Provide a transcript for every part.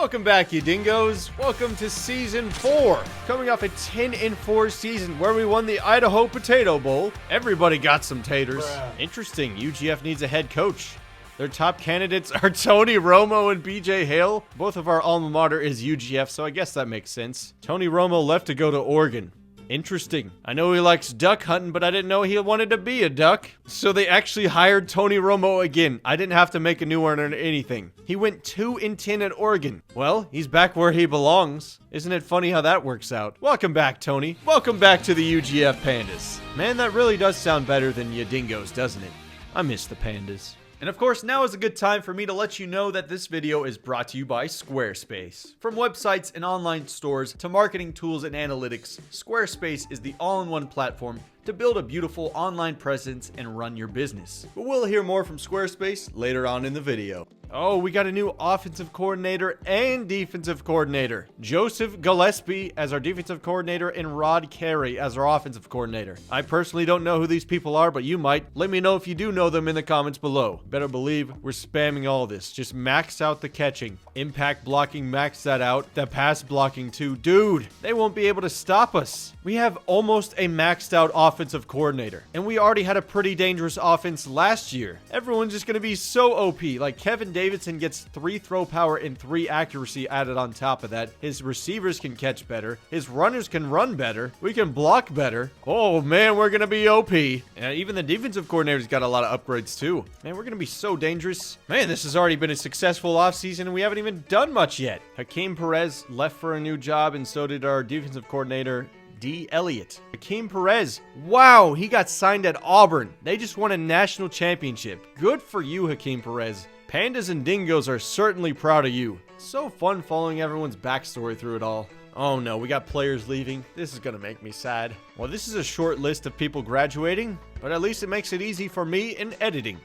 Welcome back, you dingoes. Welcome to Season 4. Coming off a 10-4 season where we won the Idaho Potato Bowl. Everybody got some taters. Interesting, UGF needs a head coach. Their top candidates are Tony Romo and BJ Hale. Both of our alma mater is UGF, so I guess that makes sense. Tony Romo left to go to Oregon. Interesting. I know he likes duck hunting, but I didn't know he wanted to be a duck. So they actually hired Tony Romo again. I didn't have to make a new one or anything. He went 2-10 at Oregon. Well, he's back where he belongs. Isn't it funny how that works out? Welcome back, Tony. Welcome back to the UGF Pandas. Man, that really does sound better than ya dingoes, doesn't it? I miss the Pandas. And of course, now is a good time for me to let you know that this video is brought to you by Squarespace. From websites and online stores to marketing tools and analytics, Squarespace is the all-in-one platform to build a beautiful online presence and run your business. But we'll hear more from Squarespace later on in the video. Oh, we got a new offensive coordinator and defensive coordinator. Joseph Gillespie as our defensive coordinator and Rod Carey as our offensive coordinator. I personally don't know who these people are, but you might. Let me know if you do know them in the comments below. Better believe we're spamming all this. Just max out the catching. Impact blocking, max that out. The pass blocking too. Dude, they won't be able to stop us. We have almost a maxed out offensive coordinator. And we already had a pretty dangerous offense last year. Everyone's just going to be so OP. Like Kevin Davidson gets 3 throw power and 3 accuracy added on top of that. His receivers can catch better. His runners can run better. We can block better. Oh man, we're going to be OP. And even the defensive coordinator's got a lot of upgrades too. Man, we're going to be so dangerous. Man, this has already been a successful offseason and we haven't even done much yet. Hakeem Perez left for a new job and so did our defensive coordinator, D. Elliott. Hakeem Perez, wow, he got signed at Auburn. They just won a national championship. Good for you, Hakeem Perez. Pandas and dingoes are certainly proud of you. So fun following everyone's backstory through it all. Oh no, we got players leaving. This is gonna make me sad. Well, this is a short list of people graduating, but at least it makes it easy for me in editing.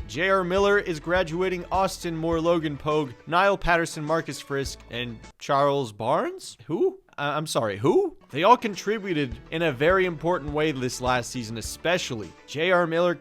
J.R. Miller is graduating, Austin Moore, Logan Pogue, Niall Patterson, Marcus Frisk, and Charles Barnes? Who? I'm sorry, who? They all contributed in a very important way this last season, especially. J.R. Miller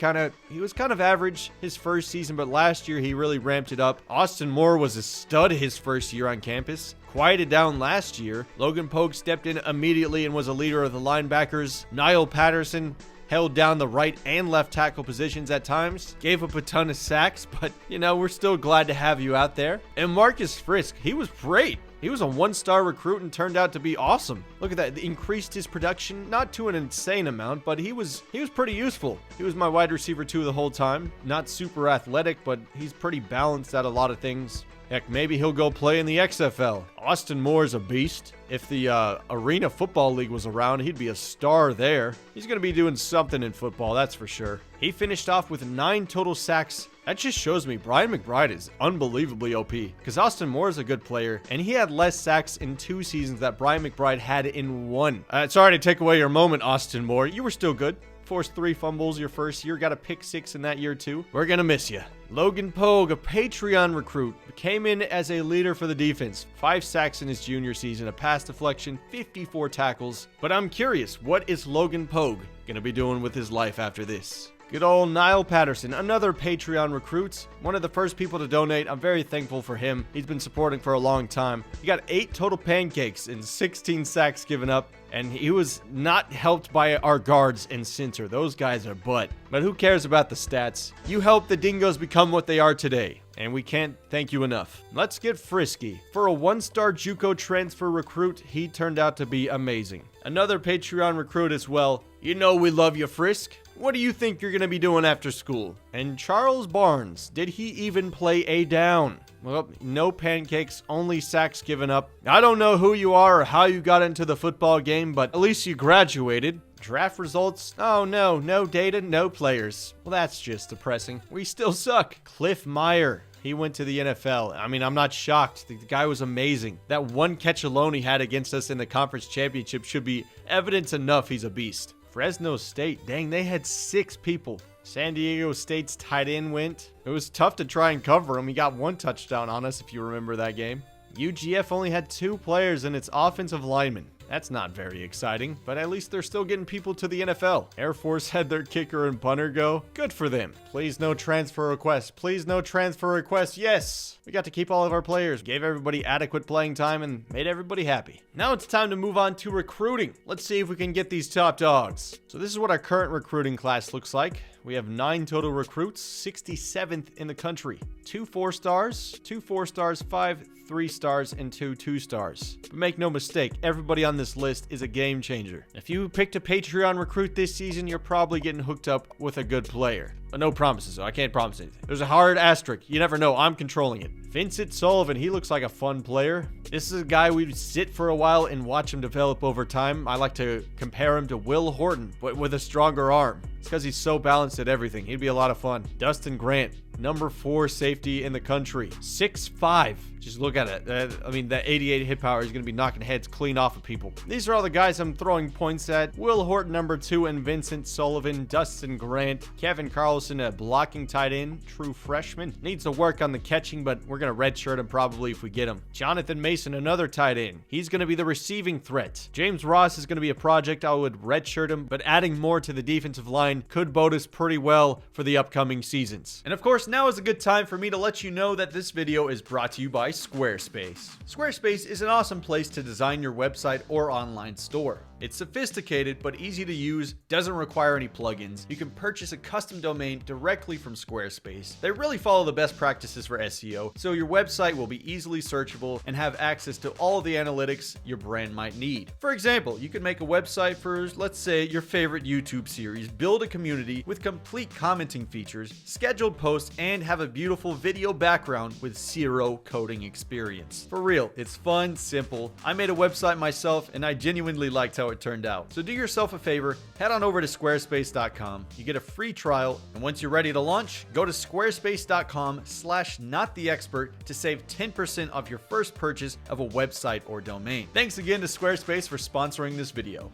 he was kind of average his first season, but last year he really ramped it up. Austin Moore was a stud his first year on campus. Quieted down last year. Logan Pogue stepped in immediately and was a leader of the linebackers. Niall Patterson held down the right and left tackle positions at times, gave up a ton of sacks, but, you know, we're still glad to have you out there. And Marcus Frisk, he was great. He was a 1-star recruit and turned out to be awesome. Look at that, increased his production, not to an insane amount, but he was pretty useful. He was my wide receiver too the whole time. Not super athletic, but he's pretty balanced at a lot of things. Heck, maybe he'll go play in the XFL. Austin Moore is a beast. If the Arena Football League was around, he'd be a star there. He's going to be doing something in football, that's for sure. He finished off with 9 total sacks. That just shows me Brian McBride is unbelievably OP. Because Austin Moore is a good player, and he had less sacks in 2 seasons that Brian McBride had in 1. Sorry to take away your moment, Austin Moore. You were still good. Forced 3 fumbles your first year, got a pick 6 in that year too. We're gonna miss you. Logan Pogue, a Patreon recruit, came in as a leader for the defense. 5 sacks in his junior season, a pass deflection, 54 tackles. But I'm curious, what is Logan Pogue gonna be doing with his life after this? Good old Niall Patterson, another Patreon recruit, one of the first people to donate. I'm very thankful for him. He's been supporting for a long time. He got 8 total pancakes and 16 sacks given up, and he was not helped by our guards and center. Those guys are butt. But who cares about the stats? You helped the dingoes become what they are today, and we can't thank you enough. Let's get frisky. For a 1-star JUCO transfer recruit, he turned out to be amazing. Another Patreon recruit as well. You know we love you, Frisk. What do you think you're going to be doing after school? And Charles Barnes, did he even play a down? Well, no pancakes, only sacks given up. I don't know who you are or how you got into the football game, but at least you graduated. Draft results? Oh no, no data, no players. Well, that's just depressing. We still suck. Cliff Meyer. He went to the NFL. I mean, I'm not shocked. The guy was amazing. That 1 catch alone he had against us in the conference championship should be evidence enough he's a beast. Fresno State, dang, they had 6 people. San Diego State's tight end went. It was tough to try and cover him. He got 1 touchdown on us, if you remember that game. UGF only had 2 players in its offensive linemen. That's not very exciting, but at least they're still getting people to the NFL. Air Force had their kicker and punter go. Good for them. Please no transfer requests. Please no transfer requests. Yes! We got to keep all of our players, gave everybody adequate playing time, and made everybody happy. Now it's time to move on to recruiting. Let's see if we can get these top dogs. So this is what our current recruiting class looks like. We have 9 total recruits, 67th in the country. 2 4-stars, 2 4-stars, 5 3-stars, and 2 2-stars. But make no mistake, everybody on this list is a game changer. If you picked a Patreon recruit this season, you're probably getting hooked up with a good player. But no promises, so I can't promise anything. There's a hard asterisk. You never know. I'm controlling it. Vincent Sullivan, he looks like a fun player. This is a guy we'd sit for a while and watch him develop over time. I like to compare him to Will Horton, but with a stronger arm. It's because he's so balanced at everything. He'd be a lot of fun. Dustin Grant, number 4 safety in the country. 6'5". Just look at it. I mean, that 88 hit power is going to be knocking heads clean off of people. These are all the guys I'm throwing points at. Will Horton, number 2, and Vincent Sullivan. Dustin Grant. Kevin Carlson, a blocking tight end. True freshman. Needs to work on the catching, but we're going to redshirt him probably if we get him. Jonathan Mason, another tight end. He's going to be the receiving threat. James Ross is going to be a project. I would redshirt him, but adding more to the defensive line could bode us pretty well for the upcoming seasons. And of course, now is a good time for me to let you know that this video is brought to you by Squarespace. Squarespace is an awesome place to design your website or online store. It's sophisticated but easy to use, doesn't require any plugins. You can purchase a custom domain directly from Squarespace. They really follow the best practices for SEO, so your website will be easily searchable and have access to all the analytics your brand might need. For example, you could make a website for, let's say, your favorite YouTube series, build a community with complete commenting features, scheduled posts, and have a beautiful video background with 0 coding experience. For real, it's fun, simple. I made a website myself and I genuinely liked how it turned out. So do yourself a favor, head on over to squarespace.com. You get a free trial, and once you're ready to launch, go to squarespace.com/nottheexpert to save 10% off your first purchase of a website or domain. Thanks again to Squarespace for sponsoring this video.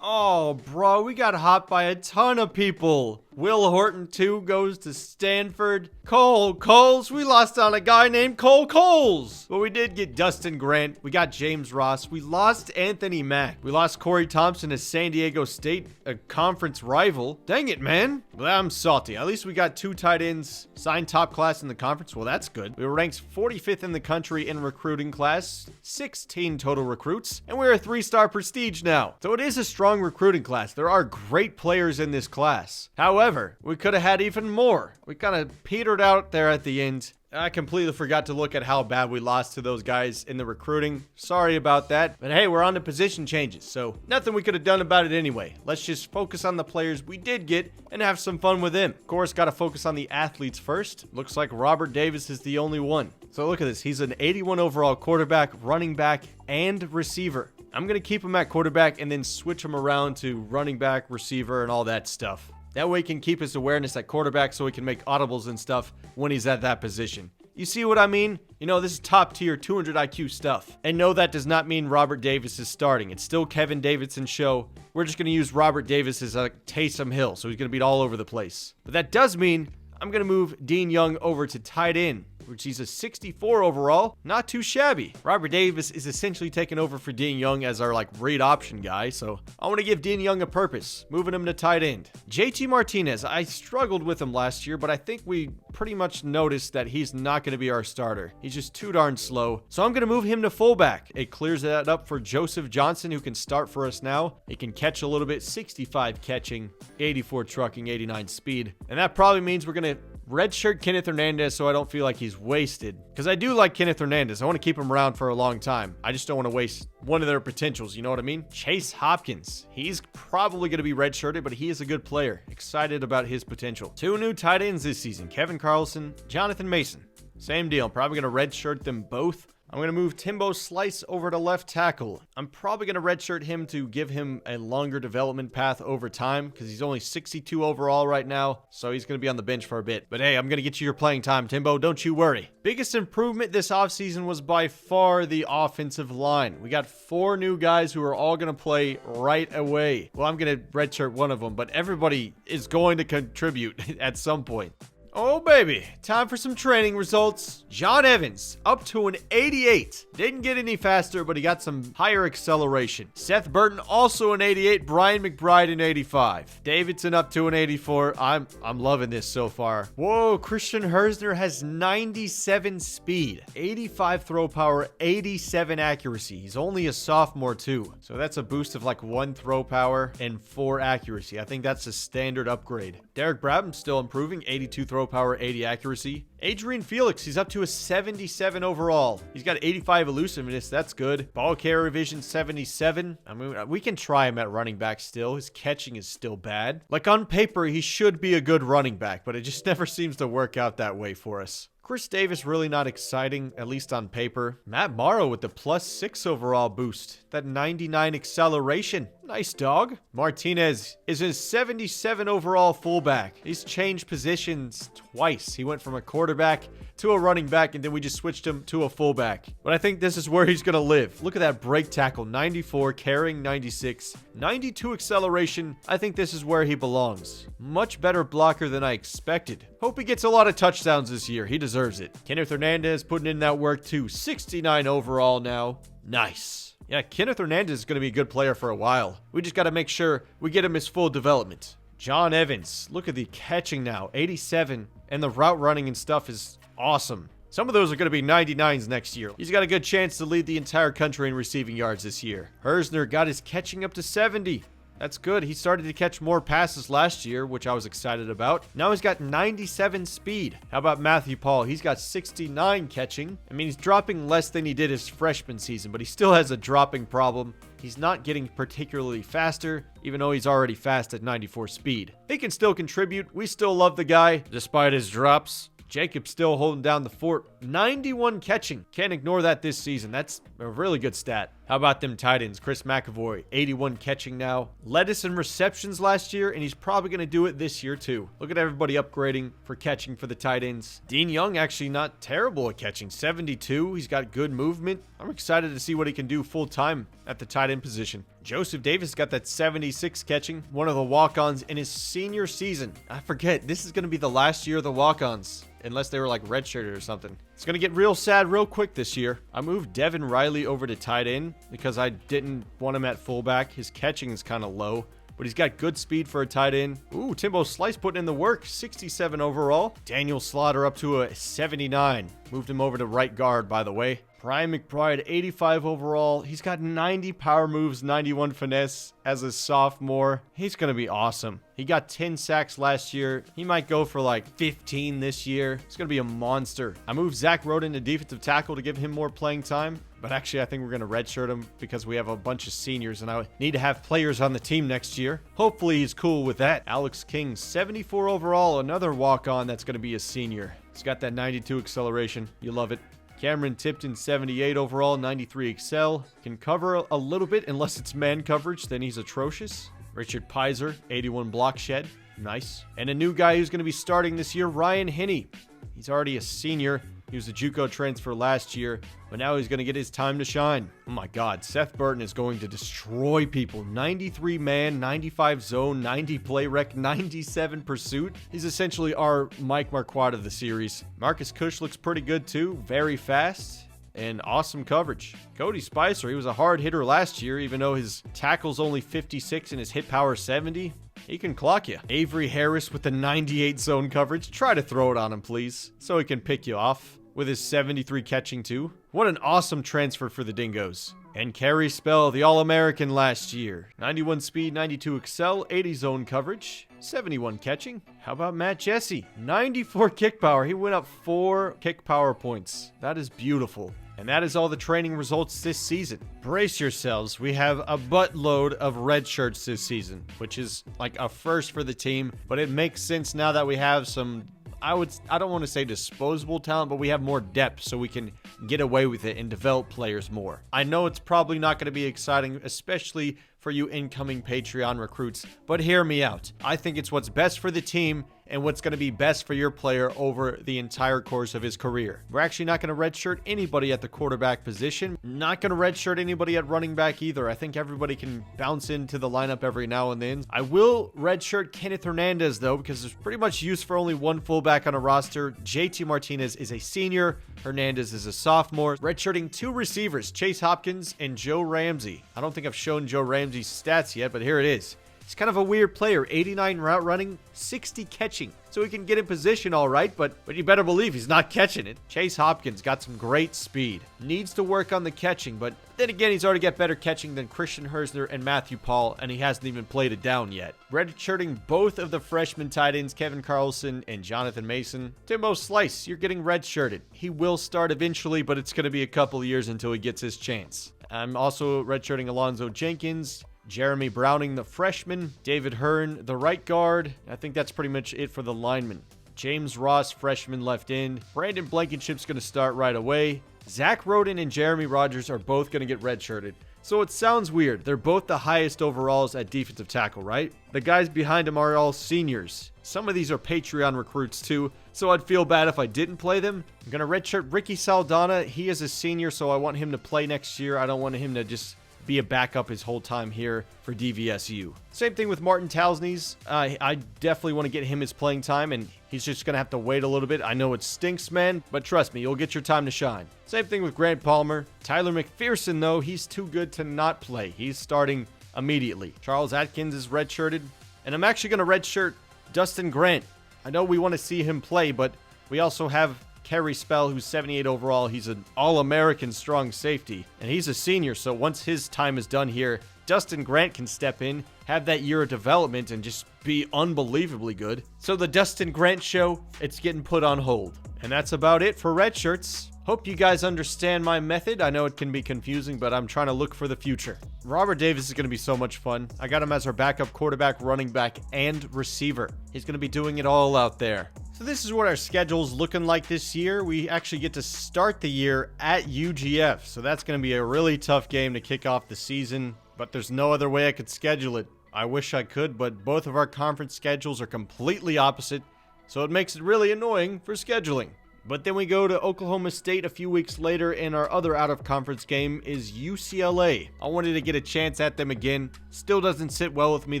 Oh, bro, we got hopped by a ton of people. Will Horton 2 goes to Stanford. Cole Coles, we lost on a guy named Cole Coles. But we did get Dustin Grant. We got James Ross. We lost Anthony Mack. We lost Corey Thompson to San Diego State, a conference rival. Dang it, man. Well, I'm salty. At least we got 2 tight ends signed top class in the conference. Well, that's good. We were ranked 45th in the country in recruiting class, 16 total recruits, and we're a 3-star prestige now. So it is a strong recruiting class. There are great players in this class. However, we could have had even more. We kind of petered out there at the end. I completely forgot to look at how bad we lost to those guys in the recruiting. Sorry about that. But hey, we're on to position changes, so nothing we could have done about it anyway. Let's just focus on the players we did get and have some fun with them. Of course, got to focus on the athletes first. Looks like Robert Davis is the only one. So look at this. He's an 81 overall quarterback, running back, and receiver. I'm going to keep him at quarterback and then switch him around to running back, receiver, and all that stuff. That way he can keep his awareness at quarterback so he can make audibles and stuff when he's at that position. You see what I mean? You know, this is top tier 200 IQ stuff. And no, that does not mean Robert Davis is starting. It's still Kevin Davidson's show. We're just going to use Robert Davis as a Taysom Hill, so he's going to be all over the place. But that does mean I'm going to move Dean Young over to tight end, which he's a 64 overall. Not too shabby. Robert Davis is essentially taking over for Dean Young as our read option guy, so I want to give Dean Young a purpose, moving him to tight end. JT Martinez, I struggled with him last year, but I think we pretty much noticed that he's not going to be our starter. He's just too darn slow, so I'm going to move him to fullback. It clears that up for Joseph Johnson, who can start for us now. He can catch a little bit, 65 catching, 84 trucking, 89 speed, and that probably means we're going to redshirt Kenneth Hernandez so I don't feel like he's wasted. Because I do like Kenneth Hernandez. I want to keep him around for a long time. I just don't want to waste one of their potentials, you know what I mean? Chase Hopkins. He's probably going to be redshirted, but he is a good player. Excited about his potential. 2 new tight ends this season. Kevin Carlson, Jonathan Mason. Same deal. I'm probably going to redshirt them both. I'm going to move Timbo Slice over to left tackle. I'm probably going to redshirt him to give him a longer development path over time because he's only 62 overall right now, so he's going to be on the bench for a bit. But hey, I'm going to get you your playing time, Timbo. Don't you worry. Biggest improvement this offseason was by far the offensive line. We got 4 new guys who are all going to play right away. Well, I'm going to redshirt one of them, but everybody is going to contribute at some point. Oh, baby. Time for some training results. John Evans, up to an 88. Didn't get any faster, but he got some higher acceleration. Seth Burton, also an 88. Brian McBride, an 85. Davidson, up to an 84. I'm loving this so far. Whoa, Christian Hersner has 97 speed, 85 throw power, 87 accuracy. He's only a sophomore, too. So that's a boost of like 1 throw power and 4 accuracy. I think that's a standard upgrade. Derek Brabham's still improving, 82 throw power, 80 accuracy. Adrian Felix, he's up to a 77 overall. He's got 85 elusiveness. That's good. Ball carrier vision, 77. I mean, we can try him at running back still. His catching is still bad. Like on paper, he should be a good running back, but it just never seems to work out that way for us. Chris Davis, really not exciting, at least on paper. Matt Morrow with the +6 overall boost. That 99 acceleration. Nice dog. Martinez is a 77 overall fullback. He's changed positions twice. He went from a quarterback to a running back, and then we just switched him to a fullback. But I think this is where he's going to live. Look at that break tackle, 94, carrying 96, 92 acceleration. I think this is where he belongs. Much better blocker than I expected. Hope he gets a lot of touchdowns this year. He deserves it. Kenneth Hernandez putting in that work too. 69 overall now. Nice. Yeah, Kenneth Hernandez is going to be a good player for a while. We just got to make sure we get him his full development. John Evans, look at the catching now, 87, and the route running and stuff is awesome. Some of those are going to be 99s next year. He's got a good chance to lead the entire country in receiving yards this year. Hersner got his catching up to 70. That's good. He started to catch more passes last year, which I was excited about. Now he's got 97 speed. How about Matthew Paul? He's got 69 catching. I mean, he's dropping less than he did his freshman season, but he still has a dropping problem. He's not getting particularly faster, even though he's already fast at 94 speed. He can still contribute. We still love the guy, despite his drops. Jacob's still holding down the fort. 91 catching. Can't ignore that this season. That's a really good stat. How about them tight ends? Chris McAvoy, 81 catching now. Led us in receptions last year, and he's probably going to do it this year too. Look at everybody upgrading for catching for the tight ends. Dean Young actually not terrible at catching. 72. He's got good movement. I'm excited to see what he can do full time at the tight end position. Joseph Davis got that 76 catching. One of the walk-ons in his senior season. I forget, this is going to be the last year of the walk-ons. Unless they were like redshirted or something. It's going to get real sad real quick this year. I moved Devin Riley over to tight end because I didn't want him at fullback. His catching is kind of low, but he's got good speed for a tight end. Ooh, Timbo Slice putting in the work. 67 overall. Daniel Slaughter up to a 79. Moved him over to right guard, by the way. Brian McBride, 85 overall. He's got 90 power moves, 91 finesse as a sophomore. He's going to be awesome. He got 10 sacks last year. He might go for like 15 this year. He's going to be a monster. I moved Zach Roden to defensive tackle to give him more playing time. But actually, I think we're going to redshirt him because we have a bunch of seniors and I need to have players on the team next year. Hopefully, he's cool with that. Alex King, 74 overall. Another walk-on that's going to be a senior. He's got that 92 acceleration. You love it. Cameron Tipton, 78 overall, 93 excel. Can cover a little bit unless it's man coverage, then he's atrocious. Richard Pizer, 81 block shed. Nice. And a new guy who's going to be starting this year, Ryan Hynny. He's already a senior. He was a JUCO transfer last year, but now he's going to get his time to shine. Oh my God, Seth Burton is going to destroy people. 93 man, 95 zone, 90 play rec, 97 pursuit. He's essentially our Mike Marquardt of the series. Marcus Cush looks pretty good too, very fast. And awesome coverage. Cody Spicer, he was a hard hitter last year, even though his tackle's only 56 and his hit power 70. He can clock you. Avery Harris with the 98 zone coverage. Try to throw it on him, please, so he can pick you off. With his 73 catching too. What an awesome transfer for the Dingoes. And Kerry Spell, the All-American last year. 91 speed, 92 excel, 80 zone coverage, 71 catching. How about Matt Jesse? 94 kick power. He went up 4 kick power points. That is beautiful. And that is all the training results this season. Brace yourselves. We have a buttload of red shirts this season, which is like a first for the team, but it makes sense now that we have some I don't want to say disposable talent, but we have more depth so we can get away with it and develop players more. I know it's probably not going to be exciting, especially for you incoming Patreon recruits, but hear me out. I think it's what's best for the team and what's going to be best for your player over the entire course of his career. We're actually not going to redshirt anybody at the quarterback position. Not going to redshirt anybody at running back either. I think everybody can bounce into the lineup every now and then. I will redshirt Kenneth Hernandez, though, because there's pretty much use for only one fullback on a roster. JT Martinez is a senior. Hernandez is a sophomore. Redshirting 2 receivers, Chase Hopkins and Joe Ramsey. I don't think I've shown Joe Ramsey's stats yet, but here it is. He's kind of a weird player. 89 route running, 60 catching. So he can get in position all right, but you better believe he's not catching it. Chase Hopkins got some great speed. Needs to work on the catching, but then again, he's already got better catching than Christian Hersner and Matthew Paul, and he hasn't even played it down yet. Redshirting both of the freshman tight ends, Kevin Carlson and Jonathan Mason. Timbo Slice, you're getting redshirted. He will start eventually, but it's going to be a couple years until he gets his chance. I'm also redshirting Alonzo Jenkins, Jeremy Browning, the freshman, David Hearn, the right guard. I think that's pretty much it for the linemen. James Ross, freshman, left end. Brandon Blankenship's going to start right away. Zach Roden and Jeremy Rogers are both going to get redshirted. So it sounds weird. They're both the highest overalls at defensive tackle, right? The guys behind them are all seniors. Some of these are Patreon recruits too, so I'd feel bad if I didn't play them. I'm going to redshirt Ricky Saldana. He is a senior, so I want him to play next year. I don't want him to just be a backup his whole time here for DVSU. Same thing with Martin Talsnys. I definitely want to get him his playing time, and he's just going to have to wait a little bit. I know it stinks, man, but trust me, you'll get your time to shine. Same thing with Grant Palmer. Tyler McPherson, though, he's too good to not play. He's starting immediately. Charles Atkins is redshirted, and I'm actually going to redshirt Dustin Grant. I know we want to see him play, but we also have Kerry Spell, who's 78 overall. He's an all-American strong safety, and he's a senior, so once his time is done here, Dustin Grant can step in, have that year of development, and just be unbelievably good. So the Dustin Grant show, it's getting put on hold. And that's about it for red shirts. Hope you guys understand my method. I know it can be confusing, but I'm trying to look for the future. Robert Davis is going to be so much fun. I got him as our backup quarterback, running back, and receiver. He's going to be doing it all out there. So this is what our schedule's looking like this year. We actually get to start the year at UGF. So that's going to be a really tough game to kick off the season, but there's no other way I could schedule it. I wish I could, but both of our conference schedules are completely opposite, so it makes it really annoying for scheduling. But then we go to Oklahoma State a few weeks later, and our other out-of-conference game is UCLA. I wanted to get a chance at them again. Still doesn't sit well with me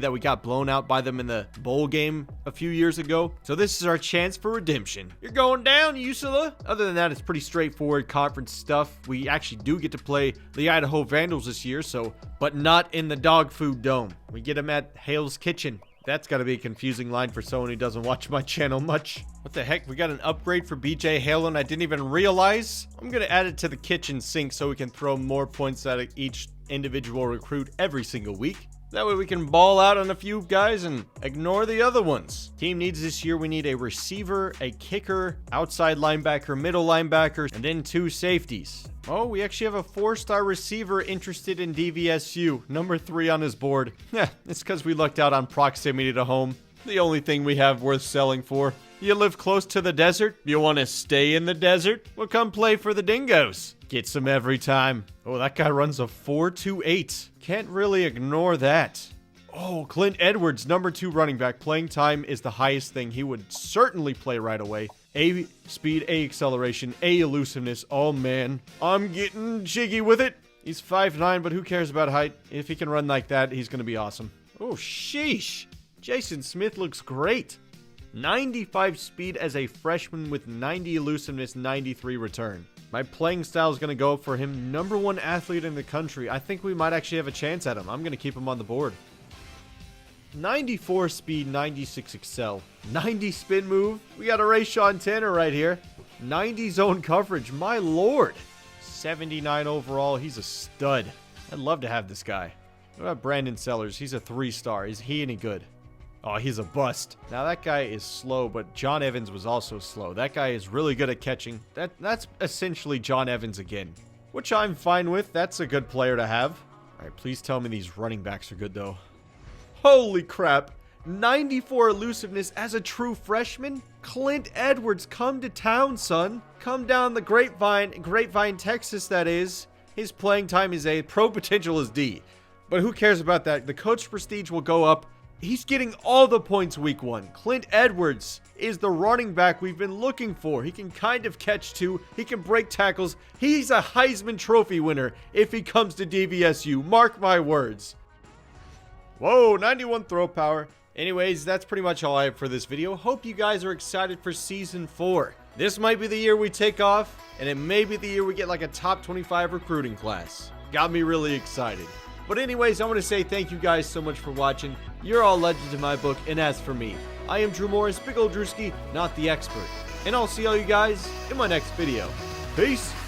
that we got blown out by them in the bowl game a few years ago. So this is our chance for redemption. You're going down, UCLA. Other than that, it's pretty straightforward conference stuff. We actually do get to play the Idaho Vandals this year, but not in the dog food dome. We get them at Hale's Kitchen. That's got to be a confusing line for someone who doesn't watch my channel much. What the heck? We got an upgrade for BJ Hale and I didn't even realize. I'm going to add it to the kitchen sink so we can throw more points at each individual recruit every single week. That way we can ball out on a few guys and ignore the other ones. Team needs this year, we need a receiver, a kicker, outside linebacker, middle linebacker, and then 2 safeties. Oh, we actually have a 4-star receiver interested in DVSU, number 3 on his board. Yeah, it's because we lucked out on proximity to home. The only thing we have worth selling for. You live close to the desert? You want to stay in the desert? Well, come play for the Dingoes. Gets them every time. Oh, that guy runs a 4.28. Can't really ignore that. Oh, Clint Edwards, number 2 running back. Playing time is the highest thing. He would certainly play right away. A speed, A acceleration, A elusiveness. Oh, man. I'm getting jiggy with it. He's 5'9", but who cares about height? If he can run like that, he's going to be awesome. Oh, sheesh. Jason Smith looks great. 95 speed as a freshman with 90 elusiveness, 93 return. My playing style is going to go for him. Number 1 athlete in the country. I think we might actually have a chance at him. I'm going to keep him on the board. 94 speed, 96 excel. 90 spin move. We got a Rayshawn Tanner right here. 90 zone coverage. My lord. 79 overall. He's a stud. I'd love to have this guy. What about Brandon Sellers? He's a 3-star. Is he any good? Oh, he's a bust. Now, that guy is slow, but John Evans was also slow. That guy is really good at catching. That's essentially John Evans again, which I'm fine with. That's a good player to have. All right, please tell me these running backs are good, though. Holy crap. 94 elusiveness as a true freshman? Clint Edwards, come to town, son. Come down the Grapevine, Texas, that is. His playing time is A. Pro potential is D. But who cares about that? The coach prestige will go up He's getting all the points week 1. Clint Edwards is the running back we've been looking for. He can kind of catch too. He can break tackles. He's a Heisman Trophy winner if he comes to DVSU. Mark my words. Whoa, 91 throw power. Anyways, that's pretty much all I have for this video. Hope you guys are excited for Season 4. This might be the year we take off, and it may be the year we get like a top 25 recruiting class. Got me really excited. But anyways, I want to say thank you guys so much for watching. You're all legends in my book, and as for me, I am Drew Morris, Big Ol' Drewski, not the expert. And I'll see all you guys in my next video. Peace!